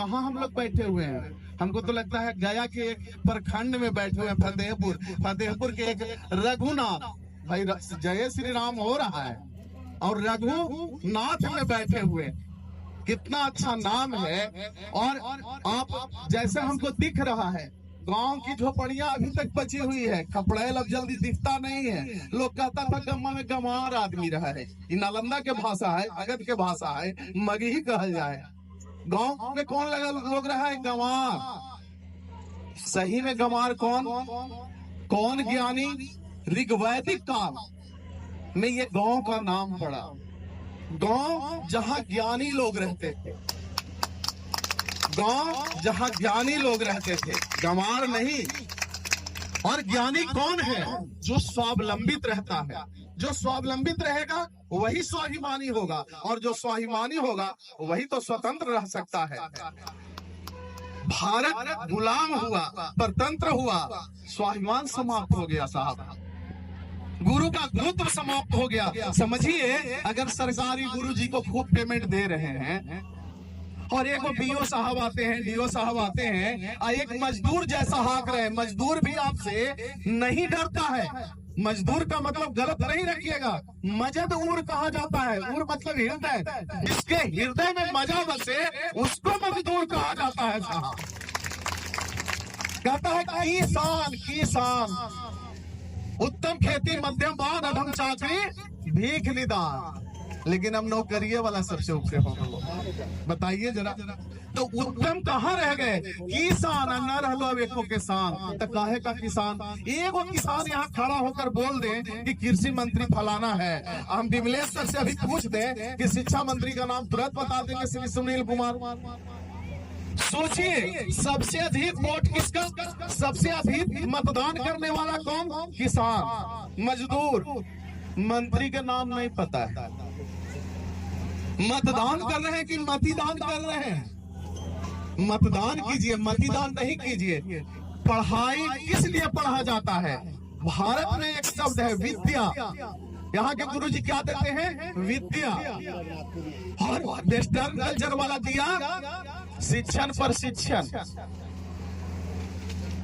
कहाँ हम लोग बैठे हुए हैं? हमको तो लगता है गया के एक प्रखंड में बैठे हुए हैं, फतेहपुर के एक रघुनाथ भाई। जय श्री राम हो रहा है और रघुनाथ में बैठे हुए। कितना अच्छा नाम है। और आप जैसे हमको दिख रहा है, गांव की झोपड़ियां अभी तक बची हुई है, खपड़ेल अब जल्दी दिखता नहीं है। लोग कहता था गम्मा में गंवार आदमी रहा है। ये नालंदा के भाषा है, अगध के भाषा है, मगही कहल जाए। गांव में कौन लगा लोग रहा है? गंवार। सही में गंवार कौन ज्ञानी? ऋग्वैदिक काल में ये गांव का नाम पड़ा। गांव जहां ज्ञानी लोग रहते थे, गांव जहां ज्ञानी लोग रहते थे, गंवार नहीं। और ज्ञानी कौन है? जो स्वावलंबित रहता है। जो स्वावलंबित रहेगा वही स्वाभिमानी होगा, और जो स्वाभिमानी होगा वही तो स्वतंत्र रह सकता है। भारत गुलाम हुआ, परतंत्र हुआ, स्वाभिमान समाप्त हो गया साहब। गुरु का गुरुत्व समाप्त हो गया। समझिए, अगर सरकारी गुरु जी को खूब पेमेंट दे रहे हैं और एक बीओ साहब आते हैं, डीओ साहब आते हैं, और एक मजदूर जैसा हाक रहे हैं, मजदूर भी आपसे नहीं डरता है। मजदूर का मतलब गलत नहीं रखिएगा, मजद उर कहा जाता है। उर मतलब हृदय, जिसके हृदय में मजा बसे उसको मजदूर कहा जाता है साहब। कहता है किसान, उत्तम खेती, मध्यम बान, अधम चाकरी, भीख निदान। लेकिन हम नौकरिये वाला सबसे ऊपर हो गए। बताइए जरा, तो उत्तम कहाँ रह गए? किसान न रहलो एको किसान। तो काहे का किसान? एगो किसान यहाँ खड़ा होकर बोल दे कि कृषि मंत्री फलाना है, हम विमलेश सर से अभी पूछ दे कि शिक्षा मंत्री का नाम तुरंत बता देंगे, श्री सुनील कुमार। सोचिए, सबसे अधिक वोट किसका? सबसे अधिक मतदान करने वाला कौन? किसान। मजदूर, मंत्री का नाम नहीं पता है। मतदान कर रहे हैं कि मतीदान कर रहे हैं? मतदान कीजिए, मतीदान नहीं कीजिए। पढ़ाई किस लिए पढ़ा जाता है? भारत में एक शब्द है विद्या। यहाँ के गुरुजी क्या देते हैं? विद्या। और वेस्टर्न कल्चर वाला दिया शिक्षण पर शिक्षण।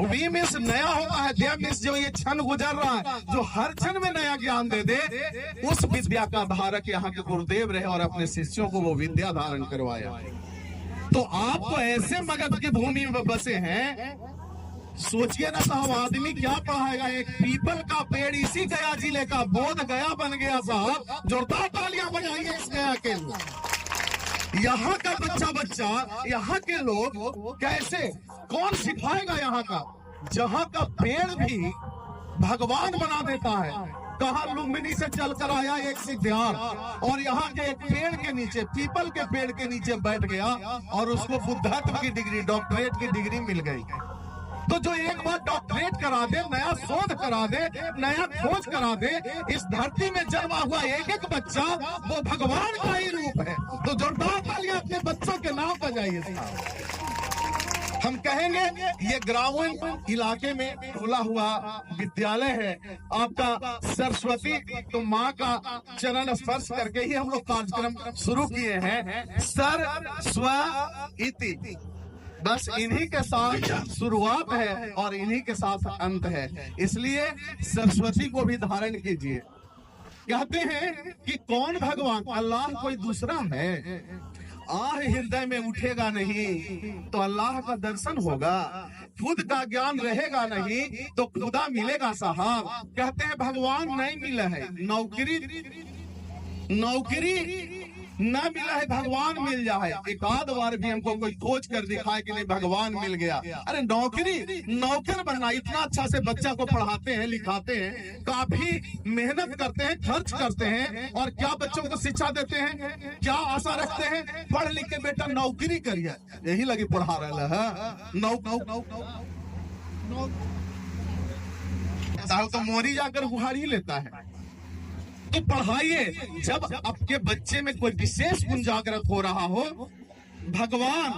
वी मीन्स नया होता है, दे मीन्स जो ये क्षण गुजर रहा है, जो हर क्षण में नया ज्ञान दे दे, उस विद्या का धारक यहाँ के गुरुदेव रहे और अपने शिष्यों को वो विद्या धारण करवाया। तो आप तो ऐसे मगध की भूमि में बसे हैं, सोचिए ना साहब, आदमी क्या पढ़ाएगा? एक पीपल का पेड़ इसी गया जिले का बोध गया बन गया साहब। जोरदार तालियां बजाइए इस गया के लिए। यहाँ का बच्चा, यहाँ के लोग कैसे, कौन सिखाएगा यहाँ का? जहाँ का पेड़ भी भगवान बना देता है। कहा लुम्बिनी से चलकर आया एक सिद्धार्थ और यहाँ के एक पेड़ के नीचे, पीपल के पेड़ के नीचे बैठ गया और उसको बुद्धत्व की डिग्री, डॉक्टरेट की डिग्री मिल गई। तो जो एक बार डॉक्टरेट करा दे, नया शोध करा दे, नया खोज करा दे, इस धरती में जन्मा हुआ एक एक बच्चा वो भगवान का ही रूप है। तो जोरदार तालियां अपने बच्चों के नाम बजाइए। हम कहेंगे ये ग्रामीण इलाके में खुला हुआ विद्यालय है आपका सरस्वती, तो माँ का चरण स्पर्श करके ही हम लोग कार्यक्रम शुरू किए हैं। सरस्वती, बस इन्हीं के साथ शुरुआत है और इन्हीं के साथ अंत है, इसलिए सरस्वती को भी धारण कीजिए। कहते हैं कि कौन भगवान? अल्लाह कोई दूसरा है? आह हृदय में उठेगा नहीं तो अल्लाह का दर्शन होगा, खुद का ज्ञान रहेगा नहीं तो खुदा मिलेगा साहब। कहते हैं भगवान नहीं मिला है, नौकरी न मिला है, भगवान मिल जाए। एक आध बार भी हमको कोई खोज कर दिखाए कि नहीं भगवान मिल गया। अरे नौकर बनना, इतना अच्छा से बच्चा को पढ़ाते हैं, लिखाते हैं, काफी मेहनत करते हैं, खर्च करते हैं, और क्या बच्चों को शिक्षा देते हैं? क्या आशा रखते हैं? पढ़ लिख के बेटा नौकरी करिए, यही लगी पढ़ा रहा है। तो मोरी जाकर गुहार ही लेता है। तो पढ़ाइए, जब आपके बच्चे में कोई विशेष गुण जागृत हो रहा हो। भगवान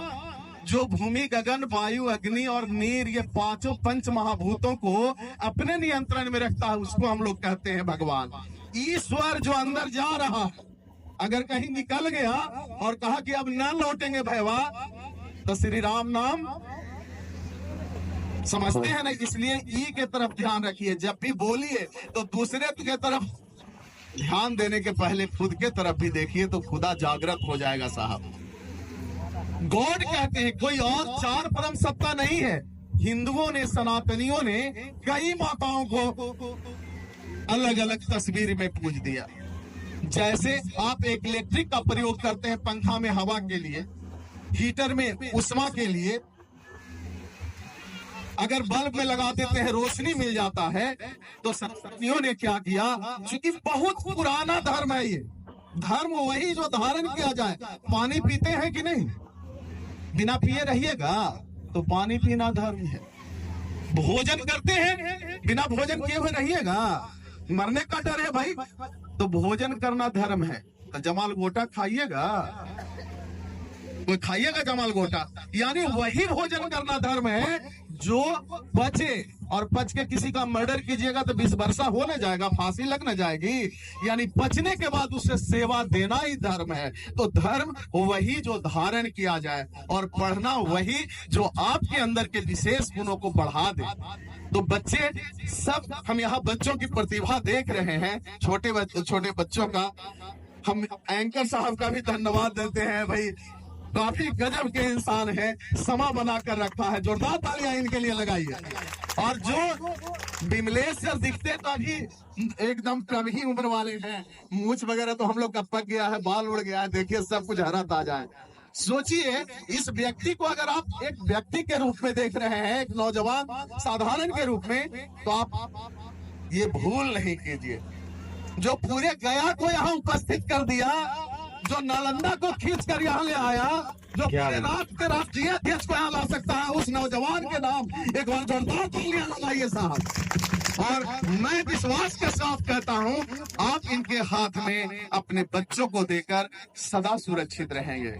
जो भूमि, गगन, वायु, अग्नि और नीर, ये पांचों पंच महाभूतों को अपने नियंत्रण में रखता है, उसको हम लोग कहते हैं भगवान। ईश्वर जो अंदर जा रहा है, अगर कहीं निकल गया और कहा कि अब न लौटेंगे भैया, तो श्री राम नाम समझते हैं ना, इसलिए ई के तरफ ध्यान रखिए। जब भी बोलिए तो दूसरे के तरफ ध्यान देने के पहले खुद के तरफ भी देखिए, तो खुदा जागृत हो जाएगा साहब। गॉड कहते हैं, कोई और चार परम सत्ता नहीं है। हिंदुओं ने, सनातनियों ने कई माताओं को अलग अलग तस्वीर में पूज दिया। जैसे आप एक इलेक्ट्रिक का प्रयोग करते हैं पंखा में हवा के लिए, हीटर में उष्मा के लिए, अगर बल्ब में लगा देते हैं रोशनी मिल जाता है। तो सनातनियों ने क्या किया, क्योंकि बहुत पुराना धर्म है ये, धर्म वही जो धारण किया जाए। पानी पीते हैं कि नहीं? बिना पिए रहिएगा तो पानी पीना धर्म है। भोजन करते हैं, बिना भोजन किए हुए रहिएगा, मरने का डर है भाई, तो भोजन करना धर्म है। तो जमाल गोटा खाइएगा, कोई खाइएगा जमाल गोटा? यानी वही भोजन करना धर्म है जो बचे, और बच के किसी का मर्डर कीजिएगा तो 20 वर्षा हो न जाएगा, फांसी लग न जाएगी। यानी बचने के बाद उसे सेवा देना ही धर्म है। तो धर्म वही जो धारण किया जाए, और पढ़ना वही जो आपके अंदर के विशेष गुणों को बढ़ा दे। तो बच्चे सब, हम यहाँ बच्चों की प्रतिभा देख रहे हैं, छोटे बच्चों का। हम एंकर साहब का भी धन्यवाद देते हैं भाई, काफी गजब के इंसान है, समा बनाकर रखा है। जोरदार तालियां इनके लिए लगाइए। और जो विमलेश सर दिखते तो अभी एकदम कम ही उम्र वाले हैं, मूछ वगैरह तो हम लोग का पक गया है, बाल उड़ गया है, देखिए सब कुछ हरा ताजा है। सोचिए, इस व्यक्ति को अगर आप एक व्यक्ति के रूप में देख रहे हैं, एक नौजवान साधारण के रूप में, तो आप ये भूल नहीं कीजिए, जो पूरे गया को यहाँ उपस्थित कर दिया, जो नालंदा को खींच कर यहाँ ले आया, जो राष्ट्रीय अध्यक्ष को यहाँ ला सकता है, उस नौजवान के नाम एक बार जोरदार तालियां लगाइए साहब। और मैं विश्वास के साथ कहता हूँ, आप इनके हाथ में अपने बच्चों को देकर सदा सुरक्षित रहेंगे।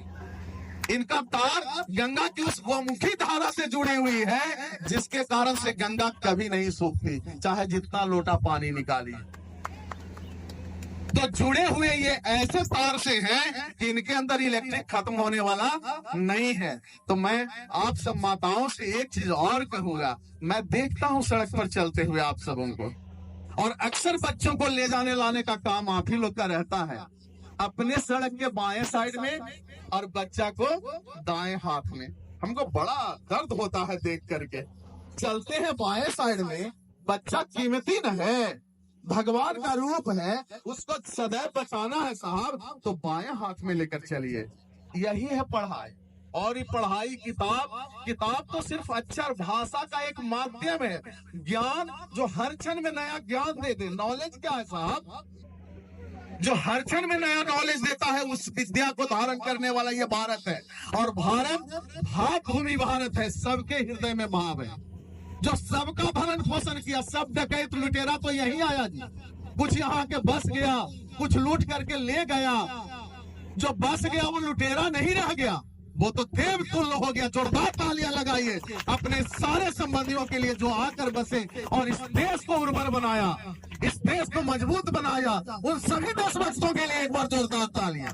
इनका तार गंगा की उस गोमुखी धारा से जुड़ी हुई है, जिसके कारण से गंगा कभी नहीं सूखती, चाहे जितना लोटा पानी निकालिए। तो जुड़े हुए ये ऐसे तार से हैं कि इनके अंदर इलेक्ट्रिक खत्म होने वाला नहीं है। तो मैं आप सब माताओं से एक चीज और कहूंगा, मैं देखता हूं सड़क पर चलते हुए आप सबों को, और अक्सर बच्चों को ले जाने लाने का काम आप ही लोग का रहता है, अपने सड़क के बाएं साइड में और बच्चा को दाएं हाथ में। हमको बड़ा दर्द होता है देख करके, चलते हैं बाएं साइड में, बच्चा कीमती न है, भगवान का रूप है, उसको सदैव बचाना है साहब, तो बाएं हाथ में लेकर चलिए। यही है पढ़ाई। और ये पढ़ाई, किताब तो सिर्फ अक्षर भाषा का एक माध्यम है, ज्ञान जो हर क्षण में नया ज्ञान दे दे। नॉलेज क्या है साहब? जो हर क्षण में नया नॉलेज देता है, उस विद्या को धारण करने वाला ये भारत है। और भारत भाव भूमि भारत है, सबके हृदय में भाव है, जो सबका भरण पोषण किया। सब डकैत लुटेरा तो यही आया जी, कुछ यहाँ के बस गया, कुछ लूट करके ले गया। जो बस गया वो लुटेरा नहीं रह गया, वो तो देव तुल्य हो गया। जोरदार तालियां लगाइए अपने सारे संबंधियों के लिए जो आकर बसे और इस देश को उर्वर बनाया, इस देश को मजबूत बनाया। उन सभी देशभक्तों के लिए एक बार जोरदार तालियां।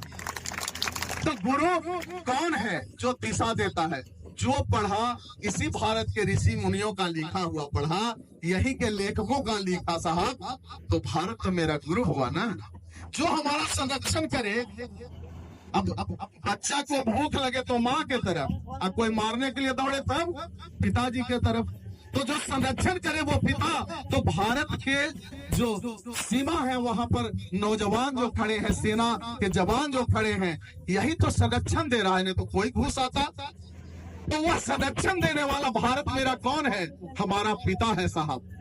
तो गुरु कौन है? जो दिशा देता है, जो पढ़ा, इसी भारत के ऋषि मुनियों का लिखा हुआ पढ़ा, यही के लेखकों का लिखा साहब, तो भारत तो मेरा गुरु हुआ ना, जो हमारा संरक्षण करे। अब बच्चा को भूख लगे तो माँ के तरफ, अब कोई मारने के लिए दौड़े तब पिताजी के तरफ। तो जो संरक्षण करे वो पिता। तो भारत के जो सीमा है वहां पर नौजवान जो खड़े हैं, सेना के जवान जो खड़े हैं, यही तो संरक्षण दे रहा है, नहीं तो कोई घुस आता। तो वह संरक्षण देने वाला भारत मेरा कौन है? हमारा पिता है साहब।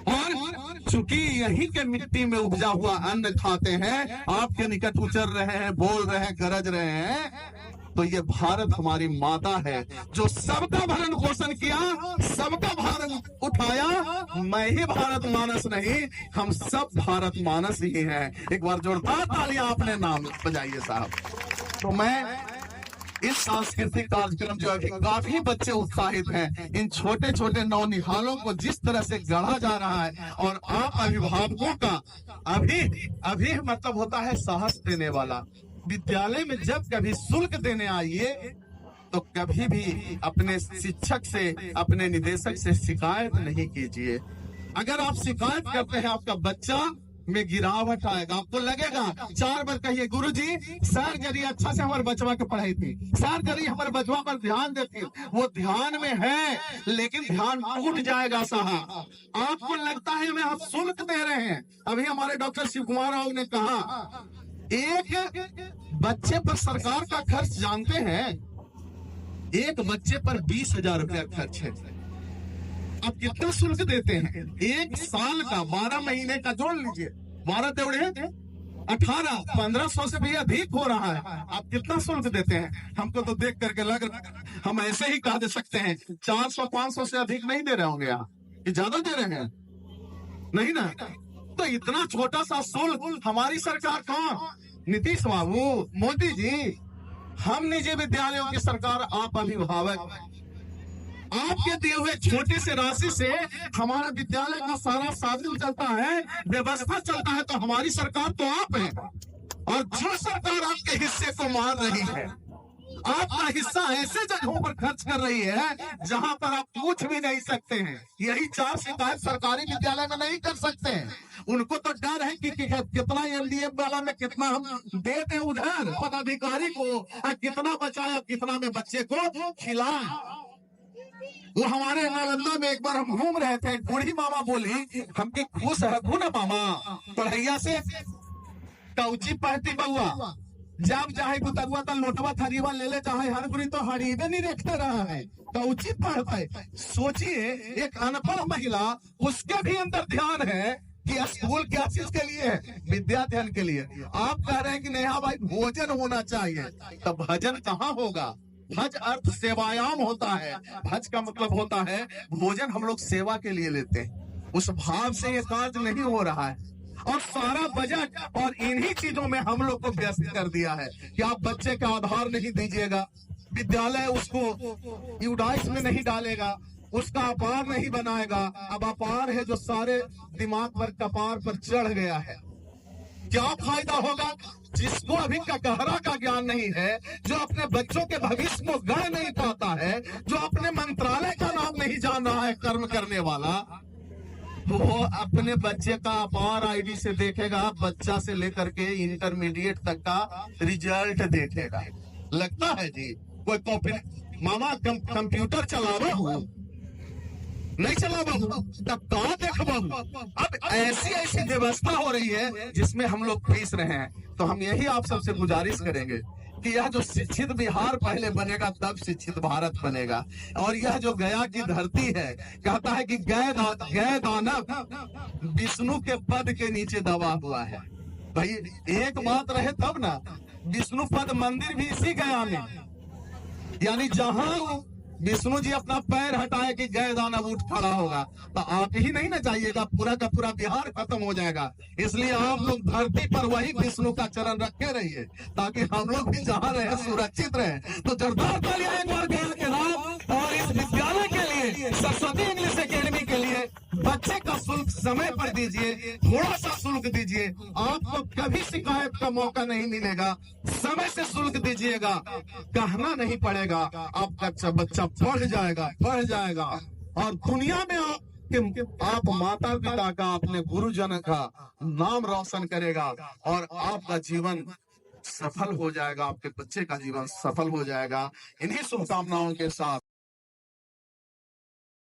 और चूंकि यही के मिट्टी में उपजा हुआ अन्न खाते हैं, आपके निकट उचर रहे हैं, बोल रहे हैं, गरज रहे हैं, तो ये भारत हमारी माता है, जो सबका भरण पोषण किया, सबका भारण उठाया। मैं ही भारत मानस नहीं, हम सब भारत मानस ही हैं। एक बार जोरदार तालियां अपने नाम बजाइए साहब। तो मैं इस सांस्कृतिक कार्यक्रम जो है, काफी बच्चे उत्साहित हैं। इन छोटे छोटे नौनिहालों को जिस तरह से गढ़ा जा रहा है, और आप अभिभावकों का अभी मतलब होता है साहस देने वाला। विद्यालय में जब कभी शुल्क देने आइए तो कभी भी अपने शिक्षक से, अपने निदेशक से शिकायत नहीं कीजिए। अगर आप शिकायत करते हैं, आपका बच्चा में गिरावट आएगा। आपको लगेगा, 4 बार कहिए, गुरुजी सर जरी अच्छा से हमारे बचवा के पढ़ाई थी, सर जरी हमारे बचवा पर ध्यान देती, वो ध्यान में है लेकिन ध्यान टूट जाएगा साहब। आपको लगता है हमें आप शुल्क दे रहे हैं। अभी हमारे डॉक्टर शिव कुमार राव ने कहा, एक बच्चे पर सरकार का खर्च जानते हैं, एक बच्चे पर 20,000 रुपया खर्च है। आप कितना शुल्क देते हैं? एक साल का 12 महीने का जोड़ लीजिए, 12 तेवड़े 18, 1500 से भी अधिक हो रहा है। आप कितना शुल्क देते हैं? हमको तो देख करके लग रहा है हम ऐसे ही कह दे सकते हैं 400-500 से अधिक नहीं दे रहे होंगे यहाँ, ये ज्यादा दे रहे हैं नहीं ना? तो इतना छोटा सा शुल्क हमारी सरकार कौन? नीतीश बाबू, मोदी जी। हम निजी विद्यालयों की सरकार, आप अभिभावक, आपके दिए हुए छोटे से राशि से हमारा विद्यालय का सारा साधन चलता है, व्यवस्था चलता है, तो हमारी सरकार तो आप है। और जो सरकार आपके हिस्से को मार रही है, आपका हिस्सा ऐसे जगहों पर खर्च कर रही है जहां पर आप पूछ भी नहीं सकते हैं। यही 4 शिकायत सरकारी विद्यालय में नहीं कर सकते हैं। उनको तो डर है कि कितना एमडीए वाला में कितना हम देते उधर पदाधिकारी को, कितना बचाए, कितना में बच्चे को खिलाए। वो हमारे नालंदा में एक बार हम घूम रहे थे, बूढ़ी मामा बोली, हमके खुश है ना मामा पढ़ैया से, कौची पहती बउआ, जब चाहे बुतरुआ तो लोटवा थरीवा ले ले, चाहे हर गुरी तो हरीबे नहीं देखते रहा है, कौची पढ़ते। सोचिए, एक अनपढ़ महिला, उसके भी अंदर ध्यान है कि स्कूल क्या चीज के लिए है? विद्या अध्ययन के लिए। आप कह रहे हैं कि नेहा भाई भोजन होना चाहिए, तो भजन कहाँ होगा? भज अर्थ सेवायाम होता है। भज का मतलब होता है भोजन हम लोग सेवा के लिए लेते हैं, उस भाव से ये कार्य नहीं हो रहा है। और सारा बजट और इन्हीं चीजों में हम लोग को व्यस्त कर दिया है कि आप बच्चे का आधार नहीं दीजिएगा, विद्यालय उसको यूडाइस में नहीं डालेगा, उसका अपार नहीं बनाएगा। अब अपार है जो सारे दिमाग पर, कपार पर चढ़ गया है। क्या फायदा होगा? जिसको अभी ककहरा का ज्ञान नहीं है, जो अपने बच्चों के भविष्य को गढ़ नहीं पाता है, जो अपने मंत्रालय का नाम नहीं जान रहा है कर्म करने वाला, वो अपने बच्चे का अपार आईडी से देखेगा, बच्चा से लेकर के इंटरमीडिएट तक का रिजल्ट देखेगा। लगता है जी कोई कॉपी, मामा कंप्यूटर चलावा नहीं चला बहु, तब कहाँ देख बहु। अब ऐसी व्यवस्था हो रही है जिसमें हम लोग फीस रहे हैं। तो हम यही आप सबसे गुजारिश करेंगे कि यह जो शिक्षित बिहार पहले बनेगा, तब शिक्षित भारत बनेगा। और यह जो गया की धरती है, कहता है कि गए दानव विष्णु के पद के नीचे दबा हुआ है। भाई एक बात रहे तब ना, विष्णु पद मंदिर भी इसी गया में, यानी जहां विष्णु जी अपना पैर हटाए कि गए दानव उठ खड़ा होगा, तो आप ही नहीं ना जाइएगा, पूरा का पूरा बिहार खत्म हो जाएगा। इसलिए आप लोग धरती पर वही विष्णु का चरण रखे रहिए, ताकि हम लोग भी जहाँ रहे सुरक्षित रहे। तो जोरदार तालियां एक बार गया के नाम और इस विद्यालय के लिए, सरस्वती इंग्लिश एकेडमी के लिए। बच्चे का शुल्क समय पर दीजिए, थोड़ा सा शुल्क दीजिए, आपको कभी शिकायत का मौका नहीं मिलेगा। समय से शुल्क दीजिएगा, कहना नहीं पड़ेगा, आपका बच्चा बढ़ जाएगा। और दुनिया में आप माता पिता का, अपने गुरुजन का नाम रोशन करेगा और आपका जीवन सफल हो जाएगा, आपके बच्चे का जीवन सफल हो जाएगा। इन्हीं शुभकामनाओं के साथ